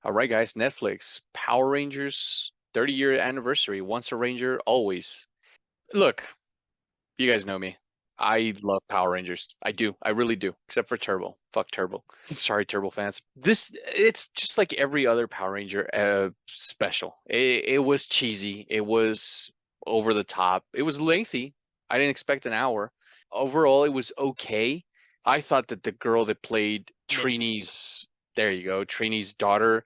All right, guys, Netflix, Power Rangers 30-year anniversary. Once a Ranger, always. Look, you guys know me. I love Power Rangers. I do. I really do. Except for Turbo. Fuck Turbo. Sorry, Turbo fans. It's just like every other Power Ranger special. It was cheesy. It was over the top. It was lengthy. I didn't expect an hour. Overall, it was okay. I thought that the girl that played Min. there you go, Trini's daughter.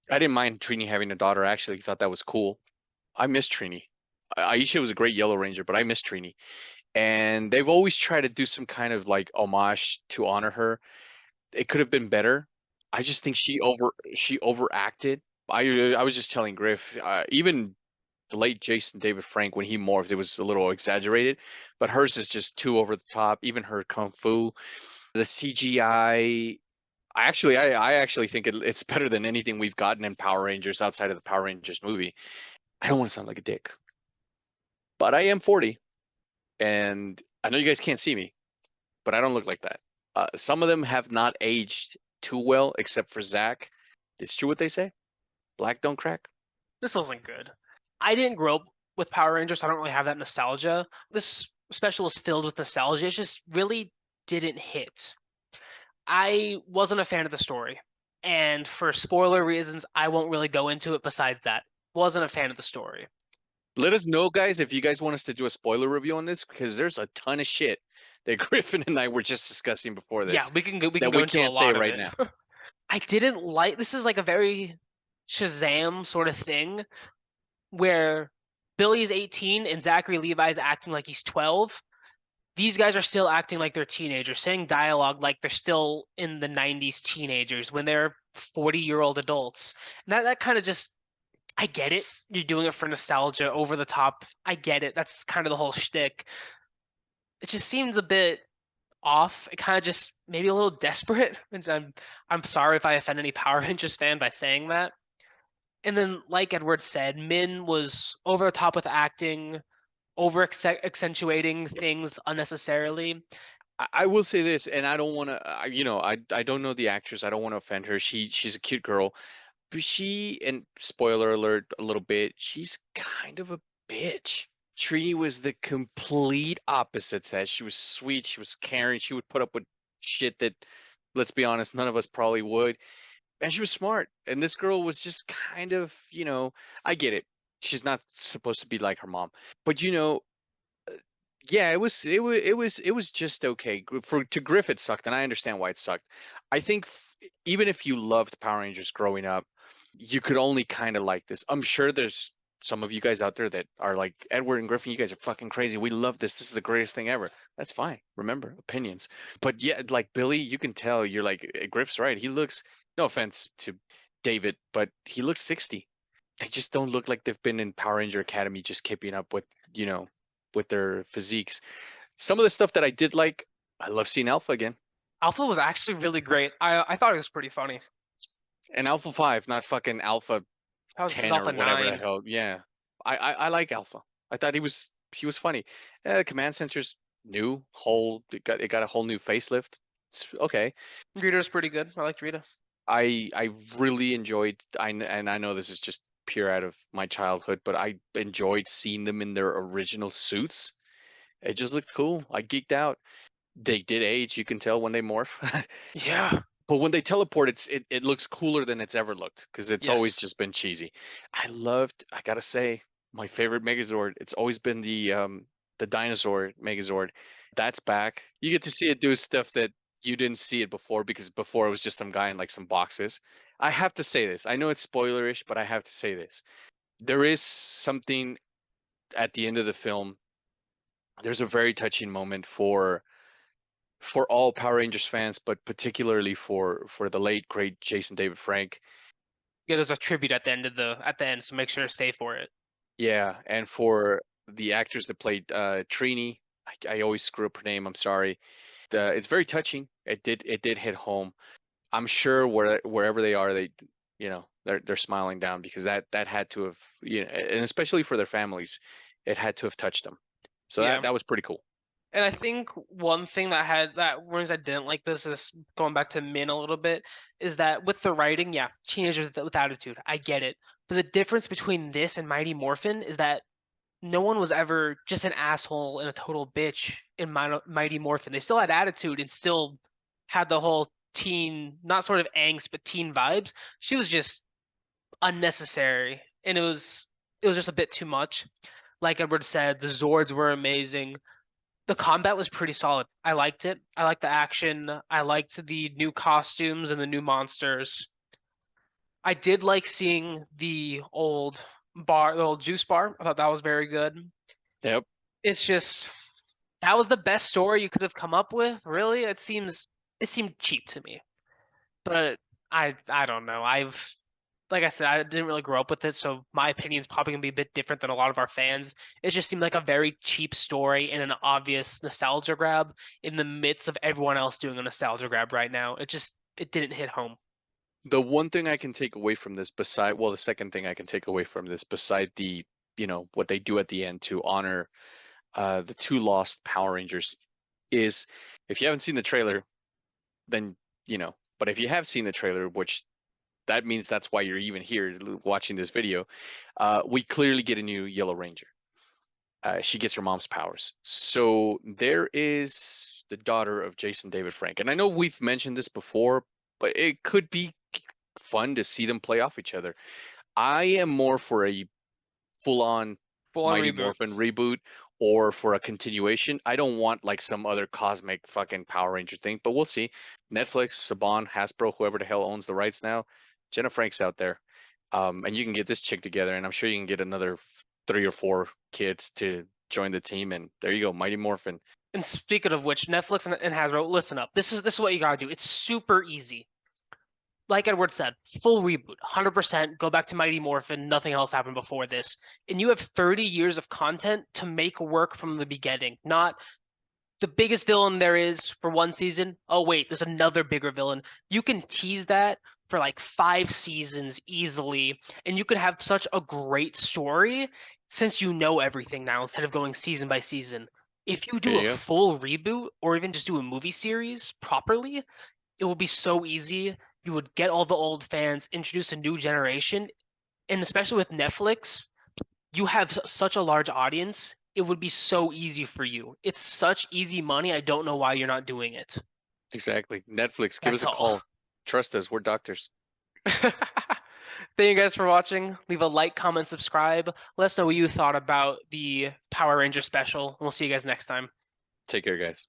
I didn't mind Trini having a daughter. I actually thought that was cool. I miss Trini. Aisha was a great Yellow Ranger, but I miss Trini. And they've always tried to do some kind of like homage to honor her. It could have been better. I just think she overacted. I was just telling Griff, even the late Jason David Frank when he morphed, it was a little exaggerated, but hers is just too over the top. Even her kung fu, the CGI. I actually think it's better than anything we've gotten in Power Rangers outside of the Power Rangers movie. I don't want to sound like a dick, but I am 40, and I know you guys can't see me, but I don't look like that. Some of them have not aged too well, except for Zach. It's true what they say. Black don't crack. This wasn't good. I didn't grow up with Power Rangers, so I don't really have that nostalgia. This special was filled with nostalgia. It just really didn't hit. I wasn't a fan of the story. And for spoiler reasons, I won't really go into it besides that. Wasn't a fan of the story. Let us know, guys, if you guys want us to do a spoiler review on this, because there's a ton of shit that Griffin and I were just discussing before Yeah, this we can that go we into a can't say lot of right it. now. I didn't like this is like a very Shazam sort of thing where Billy's 18 and Zachary Levi's acting like he's 12. These guys are still acting like they're teenagers, saying dialogue like they're still in the 90s teenagers when they're 40-year-old adults. And that kind of just, I get it. You're doing it for nostalgia, over the top. I get it. That's kind of the whole shtick. It just seems a bit off. It kind of just maybe a little desperate. And I'm sorry if I offend any Power Rangers fan by saying that. And then, like Edward said, Min was over the top with acting, over accentuating things unnecessarily. I will say this, and I don't want to, I don't know the actress. I don't want to offend her. She's a cute girl, but and spoiler alert, a little bit. She's kind of a bitch. Trini was the complete opposite. Said she was sweet. She was caring. She would put up with shit that, let's be honest, none of us probably would. And she was smart. And this girl was just kind of, I get it. She's not supposed to be like her mom, but yeah, it was just okay. For to Griff it sucked, and I understand why it sucked. I think even if you loved Power Rangers growing up, you could only kind of like this. I'm sure there's some of you guys out there that are like Edward and Griffin. You guys are fucking crazy. We love this. This is the greatest thing ever. That's fine. Remember, opinions. But yeah, like Billy, you can tell you're like Griff's right. He looks. No offense to David, but he looks 60. They just don't look like they've been in Power Ranger Academy just keeping up you know, with their physiques. Some of the stuff that I did like, I love seeing Alpha again. Alpha was actually really great. I thought it was pretty funny. And Alpha 5, not fucking Alpha It was 10 or Alpha whatever the 9. hell. Yeah. I like Alpha. I thought he was funny. Command Center's new whole it got a whole new facelift. It's okay. Rita's pretty good. I liked Rita. I really enjoyed and I know this is just pure out of my childhood, but I enjoyed seeing them in their original suits. It just looked cool. I geeked out. They did age, you can tell when they morph. Yeah. But when they teleport, it looks cooler than it's ever looked because it's always Yes. just been cheesy. I gotta say, my favorite Megazord, it's always been the dinosaur Megazord. That's back. You get to see it do stuff that you didn't see it before because before it was just some guy in like some boxes. I have to say this. I know it's spoilerish, but I have to say this. There is something at the end of the film. There's a very touching moment for all Power Rangers fans, but particularly for the late great Jason David Frank. Yeah, there's a tribute at the end so make sure to stay for it. Yeah, and for the actress that played Trini, I always screw up her name. I'm sorry. It's very touching. It did hit home. I'm sure wherever they are, they're smiling down because that had to have and especially for their families, it had to have touched them. So that Yeah. that was pretty cool. And I think one thing that ones I didn't like this is going back to Min a little bit is that with the writing, yeah, teenagers with attitude, I get it. But the difference between this and Mighty Morphin is that no one was ever just an asshole and a total bitch in Mighty Morphin. They still had attitude and still had the whole teen, not sort of angst, but teen vibes. She was just unnecessary, and it was just a bit too much. Like Edward said, the Zords were amazing. The combat was pretty solid. I liked it. I liked the action. I liked the new costumes and the new monsters. I did like seeing the old juice bar. I thought that was very good. Yep. It's just that was the best story you could have come up with. Really, it seemed cheap to me. But I don't know. Like I said, I didn't really grow up with it, so my opinion is probably gonna be a bit different than a lot of our fans. It just seemed like a very cheap story and an obvious nostalgia grab in the midst of everyone else doing a nostalgia grab right now. It didn't hit home. The one thing I can take away from this, the second thing I can take away from this, beside what they do at the end to honor the two lost Power Rangers, is if you haven't seen the trailer, then but if you have seen the trailer, which that means that's why you're even here watching this video, we clearly get a new Yellow Ranger. She gets her mom's powers. So there is the daughter of Jason David Frank. And I know we've mentioned this before, but it could be fun to see them play off each other. I am more for a full-on Full on Mighty reboot. Morphin reboot or for a continuation. I don't want like some other cosmic fucking Power Ranger thing, but we'll see. Netflix, Saban, Hasbro, whoever the hell owns the rights now, Jenna Frank's out there. And you can get this chick together, and I'm sure you can get another 3 or 4 kids to join the team, and there you go, Mighty Morphin. And speaking of which, Netflix and Hasbro, listen up. This is what you gotta do. It's super easy. Like Edward said, full reboot, 100%. Go back to Mighty Morphin. Nothing else happened before this, and you have 30 years of content to make work from the beginning. Not the biggest villain there is for one season. Oh wait, there's another bigger villain. You can tease that for like 5 seasons easily, and you could have such a great story since you know everything now instead of going season by season. If you There do a you go. full reboot or even just do a movie series properly, it will be so easy. You would get all the old fans, introduce a new generation, and especially with Netflix, you have such a large audience. It would be so easy for you. It's such easy money. I don't know why you're not doing it. Exactly. Netflix, give us That's a all. call. Trust us, we're doctors. Thank you guys for watching. Leave a like, comment, subscribe. Let us know what you thought about the Power Ranger special. We'll see you guys next time. Take care, guys.